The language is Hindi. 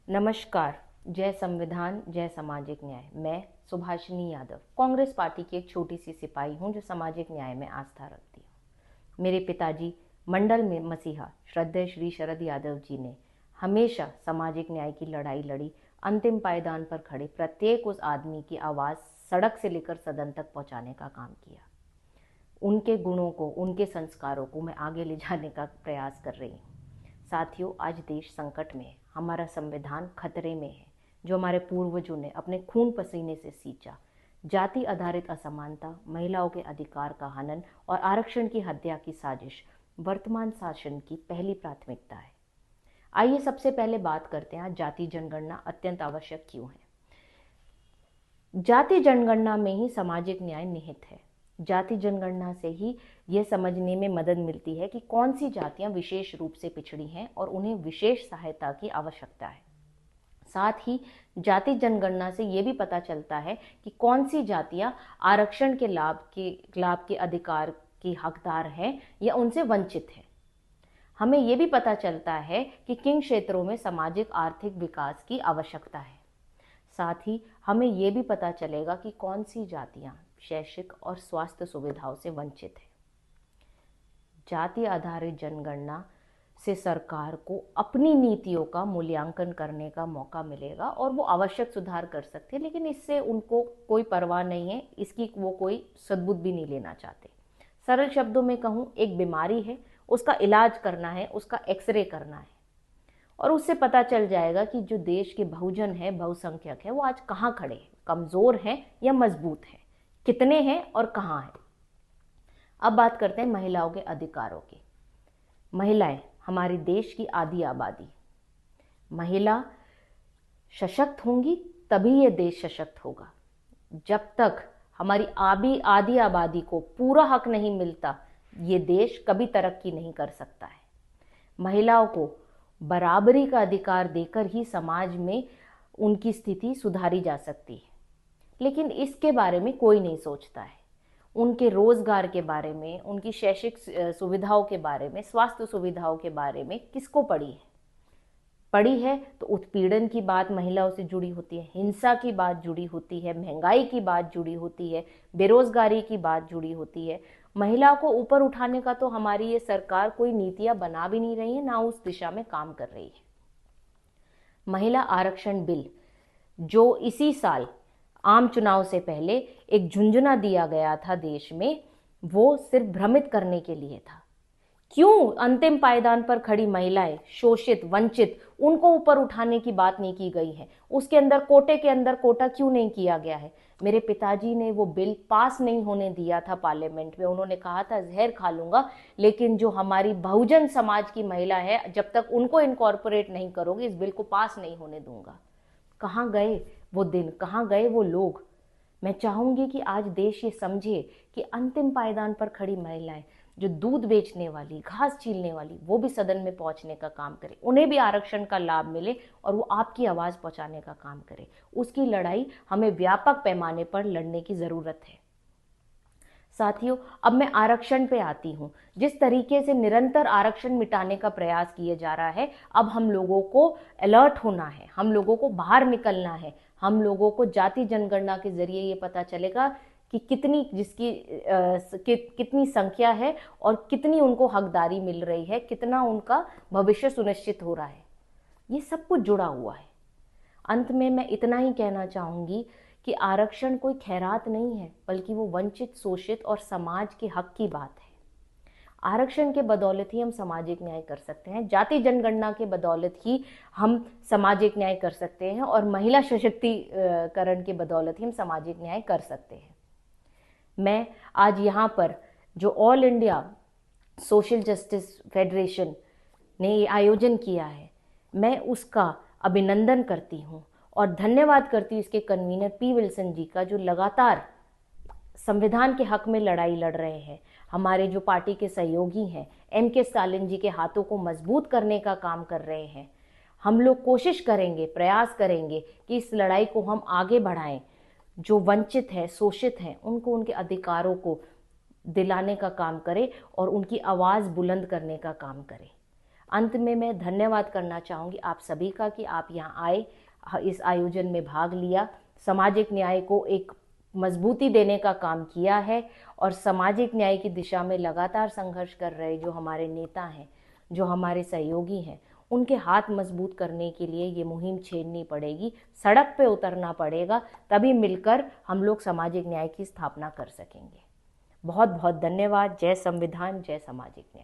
नमस्कार। जय संविधान, जय सामाजिक न्याय। मैं सुभाषिनी यादव कांग्रेस पार्टी की एक छोटी सी सिपाही हूं जो सामाजिक न्याय में आस्था रखती हूं। मेरे पिताजी मंडल में मसीहा श्रद्धेय श्री शरद यादव जी ने हमेशा सामाजिक न्याय की लड़ाई लड़ी। अंतिम पायदान पर खड़े प्रत्येक उस आदमी की आवाज़ सड़क से लेकर सदन तक पहुंचाने का काम किया। उनके गुणों को, उनके संस्कारों को मैं आगे ले जाने का प्रयास कर रही हूँ। साथियों, आज देश संकट में है। हमारा संविधान खतरे में है, जो हमारे पूर्वजों ने अपने खून पसीने से सींचा। जाति आधारित असमानता, महिलाओं के अधिकार का हनन और आरक्षण की हत्या की साजिश वर्तमान शासन की पहली प्राथमिकता है। आइए सबसे पहले बात करते हैं, जाति जनगणना अत्यंत आवश्यक क्यों है। जाति जनगणना में ही सामाजिक न्याय निहित है। जाति जनगणना से ही यह समझने में मदद मिलती है कि कौन सी जातियां विशेष रूप से पिछड़ी हैं और उन्हें विशेष सहायता की आवश्यकता है। साथ ही जाति जनगणना से यह भी पता चलता है कि कौन सी जातियां आरक्षण के लाभ के अधिकार की हकदार हैं या उनसे वंचित हैं। हमें यह भी पता चलता है कि किन क्षेत्रों में सामाजिक आर्थिक विकास की आवश्यकता है। साथ ही हमें यह भी पता चलेगा कि कौन सी जातियां शैक्षिक और स्वास्थ्य सुविधाओं से वंचित है। जाति आधारित जनगणना से सरकार को अपनी नीतियों का मूल्यांकन करने का मौका मिलेगा और वो आवश्यक सुधार कर सकते हैं, लेकिन इससे उनको कोई परवाह नहीं है, इसकी वो कोई सद्बुद्ध भी नहीं लेना चाहते। सरल शब्दों में कहूँ, एक बीमारी है, उसका इलाज करना है, उसका एक्सरे करना है और उससे पता चल जाएगा कि जो देश के बहुजन है, बहुसंख्यक है, वो आज कहाँ खड़े हैं, कमजोर हैं या मजबूत हैं, कितने हैं और कहाँ हैं। अब बात करते हैं महिलाओं के अधिकारों की। महिलाएं हमारी देश की आधी आबादी। महिला सशक्त होंगी तभी ये देश सशक्त होगा। जब तक हमारी आधी आबादी को पूरा हक नहीं मिलता, ये देश कभी तरक्की नहीं कर सकता है। महिलाओं को बराबरी का अधिकार देकर ही समाज में उनकी स्थिति सुधारी जा सकती है, लेकिन इसके बारे में कोई नहीं सोचता है। उनके रोजगार के बारे में, उनकी शैक्षिक सुविधाओं के बारे में, स्वास्थ्य सुविधाओं के बारे में किसको पड़ी है तो उत्पीड़न की बात महिलाओं से जुड़ी होती है, हिंसा की बात जुड़ी होती है, महंगाई की बात जुड़ी होती है, बेरोजगारी की बात जुड़ी होती है। महिलाओं को ऊपर उठाने का तो हमारी ये सरकार कोई नीतियां बना भी नहीं रही है, ना उस दिशा में काम कर रही है। महिला आरक्षण बिल, जो इसी साल आम चुनाव से पहले एक झुंझुना दिया गया था देश में, वो सिर्फ भ्रमित करने के लिए था। क्यों अंतिम पायदान पर खड़ी महिलाएं, शोषित, वंचित, उनको ऊपर उठाने की बात नहीं की गई है। उसके अंदर कोटे के अंदर कोटा क्यों नहीं किया गया है। मेरे पिताजी ने वो बिल पास नहीं होने दिया था पार्लियामेंट में। उन्होंने कहा था जहर खा लूंगा, लेकिन जो हमारी बहुजन समाज की महिला है, जब तक उनको इनकॉर्पोरेट नहीं करोगे, इस बिल को पास नहीं होने दूंगा। कहाँ गए वो दिन, कहाँ गए वो लोग। मैं चाहूंगी कि आज देश ये समझे कि अंतिम पायदान पर खड़ी महिलाएं, जो दूध बेचने वाली, घास छीलने वाली, वो भी सदन में पहुंचने का काम करे, उन्हें भी आरक्षण का लाभ मिले और वो आपकी आवाज पहुंचाने का काम करे। उसकी लड़ाई हमें व्यापक पैमाने पर लड़ने की जरूरत है। साथियों, अब मैं आरक्षण पे आती हूँ। जिस तरीके से निरंतर आरक्षण मिटाने का प्रयास किया जा रहा है, अब हम लोगों को अलर्ट होना है, हम लोगों को बाहर निकलना है। हम लोगों को जाति जनगणना के जरिए ये पता चलेगा कि कितनी संख्या है और कितनी उनको हकदारी मिल रही है, कितना उनका भविष्य सुनिश्चित हो रहा है। ये सब कुछ जुड़ा हुआ है। अंत में मैं इतना ही कहना चाहूंगी कि आरक्षण कोई खैरात नहीं है, बल्कि वो वंचित, शोषित और समाज के हक की बात है। आरक्षण के बदौलत ही हम सामाजिक न्याय कर सकते हैं, जाति जनगणना के बदौलत ही हम सामाजिक न्याय कर सकते हैं और महिला सशक्तिकरण के बदौलत ही हम सामाजिक न्याय कर सकते हैं। मैं आज यहाँ पर जो all India social justice federation ने ये आयोजन किया है, मैं उसका अभिनंदन करती हूँ और धन्यवाद करती हूँ इसके कन्वीनर पी विल्सन जी का, जो लगातार संविधान के हक में लड़ाई लड़ रहे हैं। हमारे जो पार्टी के सहयोगी हैं, के स्टालिन जी के हाथों को मजबूत करने का काम कर रहे हैं। हम लोग कोशिश करेंगे, प्रयास करेंगे कि इस लड़ाई को हम आगे बढ़ाएं। जो वंचित हैं, शोषित हैं, उनको उनके अधिकारों को दिलाने का काम करें और उनकी आवाज़ बुलंद करने का काम करें। अंत में मैं धन्यवाद करना चाहूँगी आप सभी का कि आप यहाँ आए, इस आयोजन में भाग लिया, सामाजिक न्याय को एक मजबूती देने का काम किया है और सामाजिक न्याय की दिशा में लगातार संघर्ष कर रहे जो हमारे नेता हैं, जो हमारे सहयोगी हैं, उनके हाथ मजबूत करने के लिए ये मुहिम छेड़नी पड़ेगी, सड़क पे उतरना पड़ेगा, तभी मिलकर हम लोग सामाजिक न्याय की स्थापना कर सकेंगे। बहुत बहुत धन्यवाद। जय संविधान, जय सामाजिक न्याय।